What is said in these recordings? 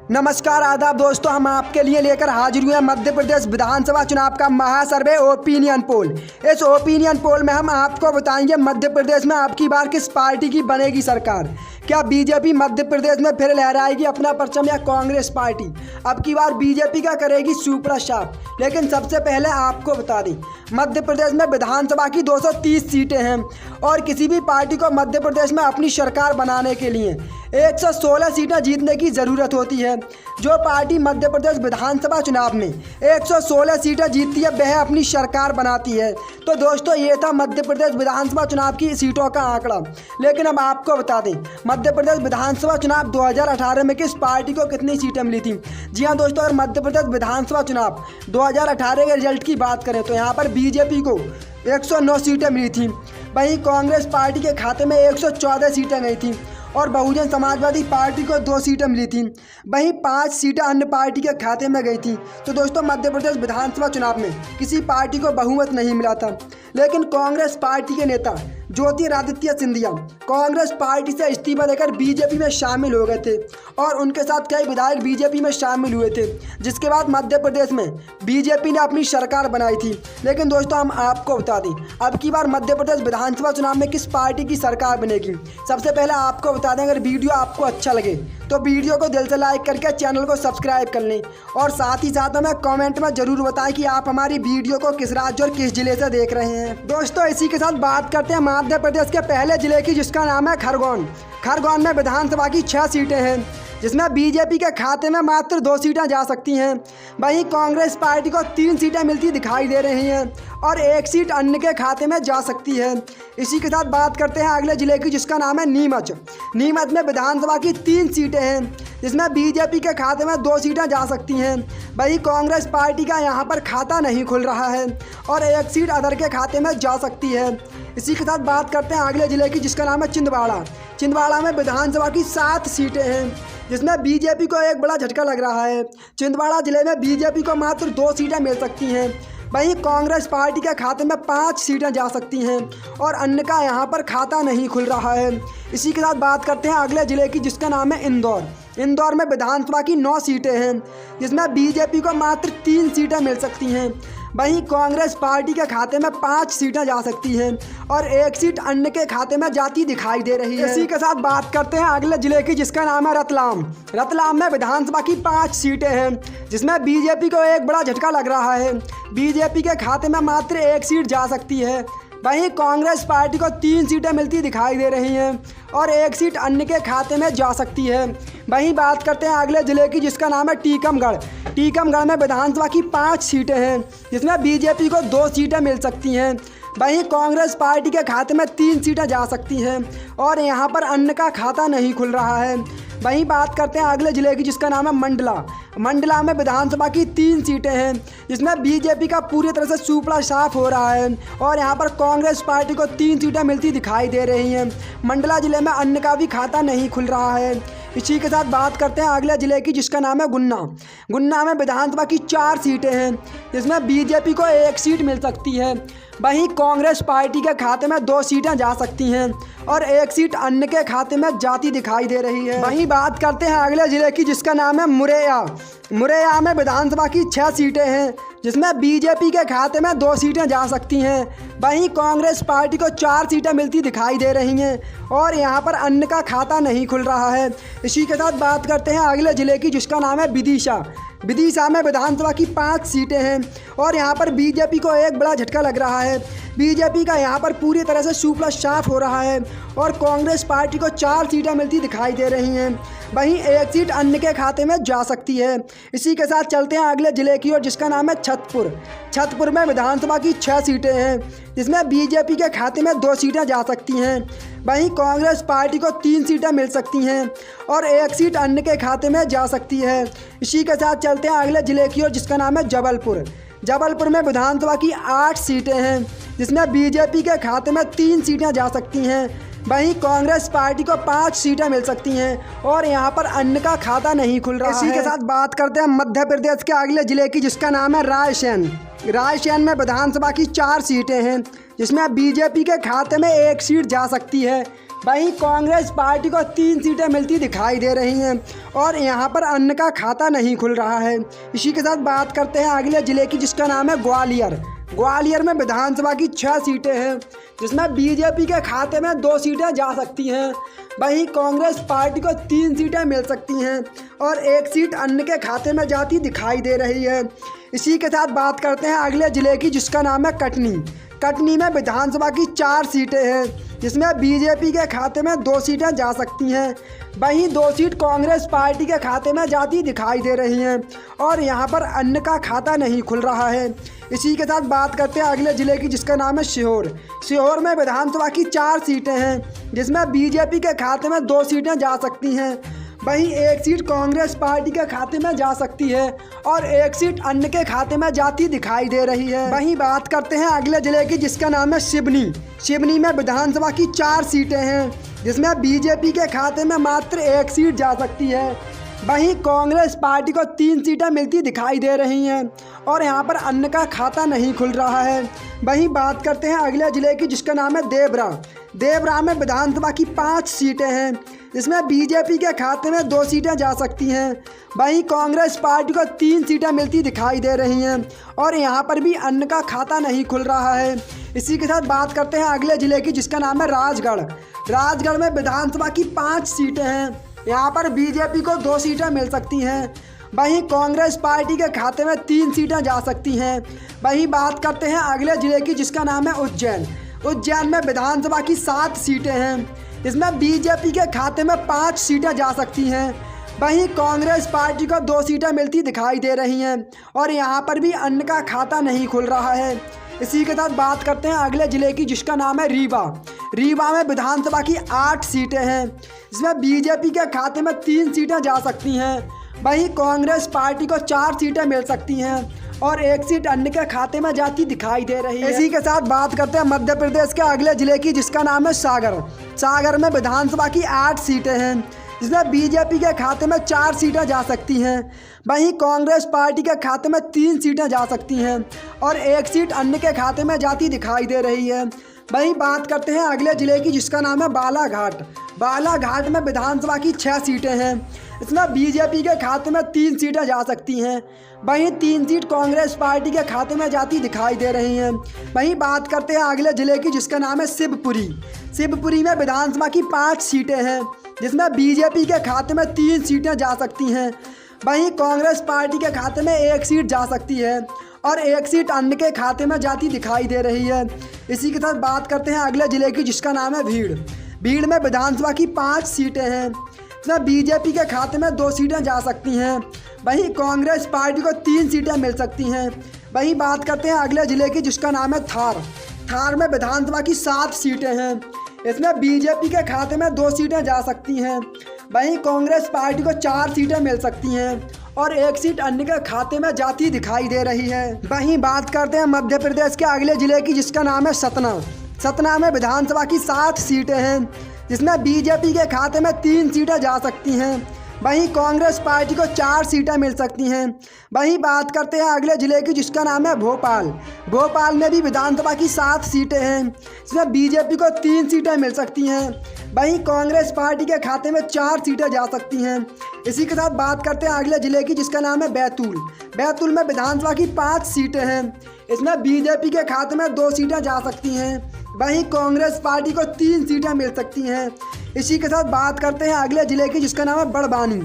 नमस्कार आदाब दोस्तों, हम आपके लिए लेकर हाजिर हुए हैं मध्य प्रदेश विधानसभा चुनाव का महासर्वे ओपिनियन पोल। इस ओपिनियन पोल में हम आपको बताएंगे मध्य प्रदेश में आपकी बार किस पार्टी की बनेगी सरकार। क्या बीजेपी मध्य प्रदेश में फिर लहराएगी अपना परचम या कांग्रेस पार्टी अब की बार बीजेपी का करेगी सुपड़ा साफ। लेकिन सबसे पहले आपको बता दें, मध्य प्रदेश में विधानसभा की 230 सीटें हैं और किसी भी पार्टी को मध्य प्रदेश में अपनी सरकार बनाने के लिए 116 सीटें जीतने की ज़रूरत होती है। जो पार्टी मध्य प्रदेश विधानसभा चुनाव में 116 सीटें जीतती है वह अपनी सरकार बनाती है। तो दोस्तों, ये था मध्य प्रदेश विधानसभा चुनाव की सीटों का आंकड़ा। लेकिन अब आपको बता दें, मध्य प्रदेश विधानसभा चुनाव 2018 में किस पार्टी को कितनी सीटें मिली थी। जी हाँ दोस्तों, अगर मध्य प्रदेश विधानसभा चुनाव 2018 के रिजल्ट की बात करें तो यहाँ पर बीजेपी को 109 सीटें मिली थी। वहीं कांग्रेस पार्टी के खाते में 114 सीटें गई थी और बहुजन समाजवादी पार्टी को 2 सीटें मिली थी। वहीं 5 सीटें अन्य पार्टी के खाते में गई थी। तो दोस्तों, मध्य प्रदेश विधानसभा चुनाव में किसी पार्टी को बहुमत नहीं मिला था। लेकिन कांग्रेस पार्टी के नेता ज्योतिरादित्य सिंधिया कांग्रेस पार्टी से इस्तीफा देकर बीजेपी में शामिल हो गए थे और उनके साथ कई विधायक बीजेपी में शामिल हुए थे, जिसके बाद मध्य प्रदेश में बीजेपी ने अपनी सरकार बनाई थी। लेकिन दोस्तों, हम आपको बता दें, अब की बार मध्य प्रदेश विधानसभा चुनाव में किस पार्टी की सरकार बनेगी। सबसे पहले आपको बता दें, अगर वीडियो आपको अच्छा लगे तो वीडियो को दिल से लाइक करके चैनल को सब्सक्राइब कर लें और साथ ही साथ हमें कमेंट में जरूर बताएं कि आप हमारी वीडियो को किस राज्य और किस जिले से देख रहे हैं। दोस्तों, इसी के साथ बात करते हैं मध्य प्रदेश के पहले जिले की, जिसका नाम है खरगोन। खरगोन में विधानसभा की 6 सीटें हैं, जिसमें बीजेपी के खाते में मात्र 2 सीटें जा सकती हैं। वहीं कांग्रेस पार्टी को 3 सीटें मिलती दिखाई दे रही हैं और 1 सीट अन्य के खाते में जा सकती है। इसी के साथ बात करते हैं अगले जिले की, जिसका नाम है नीमच। नीमच में विधानसभा की 3 सीटें हैं, जिसमें बीजेपी के खाते में 2 सीटें जा सकती हैं। वहीं कांग्रेस पार्टी का यहाँ पर खाता नहीं खुल रहा है और 1 सीट अदर के खाते में जा सकती है। इसी के साथ बात करते हैं अगले जिले की, जिसका नाम है छिंदवाड़ा। छिंदवाड़ा में विधानसभा की 7 सीटें हैं, जिसमें बीजेपी को एक बड़ा झटका लग रहा है। छिंदवाड़ा जिले में बीजेपी को मात्र 2 सीटें मिल सकती हैं। वहीं कांग्रेस पार्टी के खाते में 5 सीटें जा सकती हैं और अन्य का यहाँ पर खाता नहीं खुल रहा है। इसी के साथ बात करते हैं अगले जिले की, जिसका नाम है इंदौर। इंदौर में विधानसभा की 9 सीटें हैं, जिसमें बीजेपी को मात्र 3 सीटें मिल सकती हैं। वहीं कांग्रेस पार्टी के खाते में 5 सीटें जा सकती हैं और 1 सीट अन्य के खाते में जाती दिखाई दे रही है। इसी के साथ बात करते हैं अगले जिले की, जिसका नाम है रतलाम। रतलाम में विधानसभा की 5 सीटें हैं, जिसमें बीजेपी को एक बड़ा झटका लग रहा है। बीजेपी के खाते में मात्र 1 सीट जा सकती है। वहीं कांग्रेस पार्टी को 3 सीटें मिलती दिखाई दे रही हैं और 1 सीट अन्य के खाते में जा सकती है। वहीं बात करते हैं अगले जिले की, जिसका नाम है टीकमगढ़। टीकमगढ़ में विधानसभा की 5 सीटें हैं, जिसमें बीजेपी को 2 सीटें मिल सकती हैं। वहीं कांग्रेस पार्टी के खाते में 3 सीटें जा सकती हैं और यहाँ पर अन्य का खाता नहीं खुल रहा है। वहीं बात करते हैं अगले जिले की, जिसका नाम है मंडला। मंडला में विधानसभा की 3 सीटें हैं, जिसमें बीजेपी का पूरी तरह से सुपड़ा साफ हो रहा है और यहाँ पर कांग्रेस पार्टी को 3 सीटें मिलती दिखाई दे रही हैं। मंडला जिले में अन्य का भी खाता नहीं खुल रहा है। इसी के साथ बात करते हैं अगले जिले की, जिसका नाम है गुन्ना। गुन्ना में विधानसभा की 4 सीटें हैं, जिसमें बीजेपी को 1 सीट मिल सकती है। वहीं कांग्रेस पार्टी के खाते में 2 सीटें जा सकती हैं और 1 सीट अन्य के खाते में जाती दिखाई दे रही है। वहीं बात करते हैं अगले जिले की, जिसका नाम है मुरैया। मुरैया में विधानसभा की 6 सीटें हैं, जिसमें बीजेपी के खाते में 2 सीटें जा सकती हैं। वहीं कांग्रेस पार्टी को 4 सीटें मिलती दिखाई दे रही हैं और यहाँ पर अन्य का खाता नहीं खुल रहा है। इसी के साथ बात करते हैं अगले जिले की, जिसका नाम है विदिशा। विदिशा में विधानसभा की 5 सीटें हैं और यहाँ पर बीजेपी को एक बड़ा झटका लग रहा है। बीजेपी का यहाँ पर पूरी तरह से सुपड़ा साफ हो रहा है और कांग्रेस पार्टी को 4 सीटें मिलती दिखाई दे रही हैं। वहीं 1 सीट अन्य के खाते में जा सकती है। इसी के साथ चलते हैं अगले जिले की ओर, जिसका नाम है छतरपुर। छतरपुर में विधानसभा की 6 सीटें हैं, जिसमें बीजेपी के खाते में 2 सीटें जा सकती हैं। वहीं कांग्रेस पार्टी को 3 सीटें मिल सकती हैं और 1 सीट अन्य के खाते में जा सकती है। इसी के साथ चलते हैं अगले जिले की ओर, जिसका नाम है जबलपुर। जबलपुर में विधानसभा की 8 सीटें हैं, जिसमें बीजेपी के खाते में 3 सीटें जा सकती हैं। वहीं कांग्रेस पार्टी को 5 सीटें मिल सकती हैं और यहाँ पर अन्य का खाता नहीं खुल रहा है। इसी के साथ बात करते हैं मध्य प्रदेश के अगले जिले की, जिसका नाम है रायसेन। रायसेन में विधानसभा की 4 सीटें हैं, जिसमें बीजेपी के खाते में 1 सीट जा सकती है। वहीं कांग्रेस पार्टी को 3 सीटें मिलती दिखाई दे रही हैं और यहाँ पर अन्न का खाता नहीं खुल रहा है। इसी के साथ बात करते हैं अगले ज़िले की, जिसका नाम है ग्वालियर। ग्वालियर में विधानसभा की 6 सीटें हैं, जिसमें बीजेपी के खाते में 2 सीटें जा सकती हैं। वहीं कांग्रेस पार्टी को 3 सीटें मिल सकती हैं और 1 सीट अन्य के खाते में जाती दिखाई दे रही है। इसी के साथ बात करते हैं अगले ज़िले की, जिसका नाम है कटनी। कटनी में विधानसभा की 4 सीटें हैं, जिसमें बीजेपी के खाते में 2 सीटें जा सकती हैं। वहीं 2 सीट कांग्रेस पार्टी के खाते में जाती दिखाई दे रही हैं और यहां पर अन्य का खाता नहीं खुल रहा है। इसी के साथ बात करते हैं अगले ज़िले की, जिसका नाम है सीहोर। सीहोर में विधानसभा की 4 सीटें हैं, जिसमें बीजेपी के खाते में 2 सीटें जा सकती हैं। वहीं 1 सीट कांग्रेस पार्टी के खाते में जा सकती है और 1 सीट अन्य के खाते में जाती दिखाई दे रही है। वहीं बात करते हैं अगले ज़िले की, जिसका नाम है सिवनी। सिवनी में विधानसभा की 4 सीटें हैं, जिसमें बीजेपी के खाते में मात्र 1 सीट जा सकती है। वहीं कांग्रेस पार्टी को 3 सीटें मिलती दिखाई दे रही हैं और यहां पर अन्य का खाता नहीं खुल रहा है। वहीं बात करते हैं अगले ज़िले की, जिसका नाम है देवरा। देवरा में विधानसभा की 5 सीटें हैं, जिसमें बीजेपी के खाते में 2 सीटें जा सकती हैं। वहीं कांग्रेस पार्टी को 3 सीटें मिलती दिखाई दे रही हैं और यहां पर भी अन्य का खाता नहीं खुल रहा है। इसी के साथ बात करते हैं अगले ज़िले की, जिसका नाम है राजगढ़। राजगढ़ में विधानसभा की 5 सीटें हैं, यहाँ पर बीजेपी को 2 सीटें मिल सकती हैं। वहीं कांग्रेस पार्टी के खाते में 3 सीटें जा सकती हैं। वहीं बात करते हैं अगले ज़िले की, जिसका नाम है उज्जैन। उज्जैन में विधानसभा की 7 सीटें हैं, जिसमें बीजेपी के खाते में 5 सीटें जा सकती हैं। वहीं कांग्रेस पार्टी को 2 सीटें मिलती दिखाई दे रही हैं और यहाँ पर भी अन्य का खाता नहीं खुल रहा है। इसी के साथ बात करते हैं अगले ज़िले की, जिसका नाम है रीवा। रीवा में विधानसभा की 8 सीटें हैं, जिसमें बीजेपी के खाते में 3 सीटें जा सकती हैं। वहीं कांग्रेस पार्टी को 4 सीटें मिल सकती हैं और 1 सीट अन्य के खाते में जाती दिखाई दे रही है। इसी के साथ बात करते हैं मध्य प्रदेश के अगले ज़िले की, जिसका नाम है सागर। सागर में विधानसभा की 8 सीटें हैं, जिसमें बीजेपी के खाते में 4 सीटें जा सकती हैं। वहीं कांग्रेस पार्टी के खाते में 3 सीटें जा सकती हैं और 1 सीट अन्य के खाते में जाती दिखाई दे रही है। वहीं बात करते हैं अगले ज़िले की, जिसका नाम है बालाघाट। बालाघाट में विधानसभा की 6 सीटें हैं, इसमें बीजेपी के खाते में 3 सीटें जा सकती हैं। वहीं 3 सीट कांग्रेस पार्टी के खाते में जाती दिखाई दे रही हैं। वहीं बात करते हैं अगले ज़िले की, जिसका नाम है शिवपुरी। शिवपुरी में विधानसभा की 5 सीटें हैं, जिसमें बीजेपी के खाते में 3 सीटें जा सकती हैं। वहीं कांग्रेस पार्टी के खाते में 1 सीट जा सकती है और 1 सीट अन्य के खाते में जाती दिखाई दे रही है। इसी के साथ बात करते हैं अगले ज़िले की, जिसका नाम है भीड़। भीड़ में विधानसभा की 5 सीटें हैं, इसमें बीजेपी के खाते में 2 सीटें जा सकती हैं। वहीं कांग्रेस पार्टी को 3 सीटें मिल सकती हैं। वहीं बात करते हैं अगले ज़िले की, जिसका नाम है थार। थार में विधानसभा की 7 सीटें हैं, इसमें बीजेपी के खाते में 2 सीटें जा सकती हैं। वहीं कांग्रेस पार्टी को 4 सीटें मिल सकती हैं और 1 सीट अन्य के खाते में जाती दिखाई दे रही है। वहीं बात करते हैं मध्य प्रदेश के अगले ज़िले की, जिसका नाम है सतना। सतना में विधानसभा की 7 सीटें हैं, जिसमें बीजेपी के खाते में 3 सीटें जा सकती हैं। वहीं कांग्रेस पार्टी को 4 सीटें मिल सकती हैं। वहीं बात करते हैं अगले ज़िले की, जिसका नाम है भोपाल। भोपाल में भी विधानसभा की 7 सीटें हैं, जिसमें बीजेपी को 3 सीटें मिल सकती हैं। वहीं कांग्रेस पार्टी के खाते में 4 सीटें जा सकती हैं। इसी के साथ बात करते हैं अगले ज़िले की, जिसका नाम है बैतूल। बैतूल में विधानसभा की 5 सीटें हैं, इसमें बीजेपी के खाते में 2 सीटें जा सकती हैं। वहीं कांग्रेस पार्टी को 3 सीटें मिल सकती हैं। इसी के साथ बात करते हैं अगले ज़िले की, जिसका नाम है बड़वानी।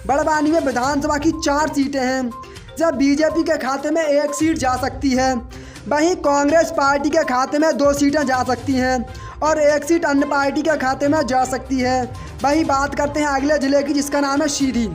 बड़वानी में विधानसभा की 4 सीटें हैं, जब बीजेपी के खाते में 1 सीट जा सकती है। वहीं कांग्रेस पार्टी के खाते में 2 सीटें जा सकती हैं और 1 सीट अन्य पार्टी के खाते में जा सकती है। वहीं बात करते हैं अगले ज़िले की, जिसका नाम है सीधी।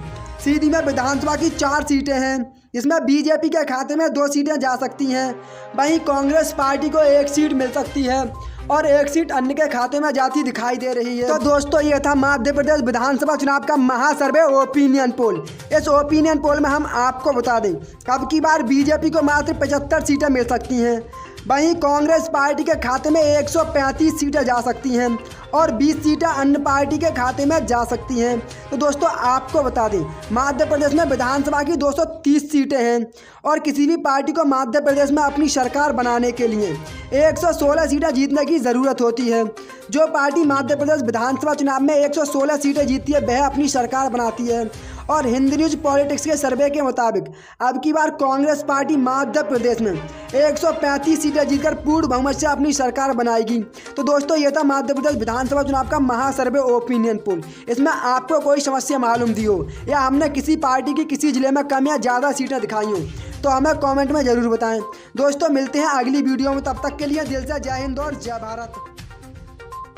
सीधी में विधानसभा की 4 सीटें हैं, जिसमें बीजेपी के खाते में 2 सीटें जा सकती हैं। वहीं कांग्रेस पार्टी को 1 सीट मिल सकती है और 1 सीट अन्य के खाते में जाती दिखाई दे रही है। तो दोस्तों, ये था मध्य प्रदेश विधानसभा चुनाव का महासर्वे ओपिनियन पोल। इस ओपिनियन पोल में हम आपको बता दें, अब की बार बीजेपी को मात्र 75 सीटें मिल सकती हैं। वहीं कांग्रेस पार्टी के खाते में 135 सीटें जा सकती हैं और 20 सीटें अन्य पार्टी के खाते में जा सकती हैं। तो दोस्तों आपको बता दें, मध्य प्रदेश में विधानसभा की 230 सीटें हैं और किसी भी पार्टी को मध्य प्रदेश में अपनी सरकार बनाने के लिए 116 सीटें जीतने की ज़रूरत होती है। जो पार्टी मध्य प्रदेश विधानसभा चुनाव में 116 सीटें जीतती है वह अपनी सरकार बनाती है। और हिंद न्यूज़ पॉलिटिक्स के सर्वे के मुताबिक अब की बार कांग्रेस पार्टी मध्य प्रदेश में 135 सीटें जीतकर पूर्ण बहुमत से अपनी सरकार बनाएगी। तो दोस्तों ये था मध्य प्रदेश विधानसभा चुनाव का महासर्वे ओपिनियन पोल। इसमें आपको कोई समस्या मालूम दी हो या हमने किसी पार्टी की किसी जिले में कम या ज़्यादा सीटें दिखाई हो तो हमें कमेंट में ज़रूर बताएं। दोस्तों मिलते हैं अगली वीडियो में, तब तक के लिए दिल से जय हिंद और जय भारत।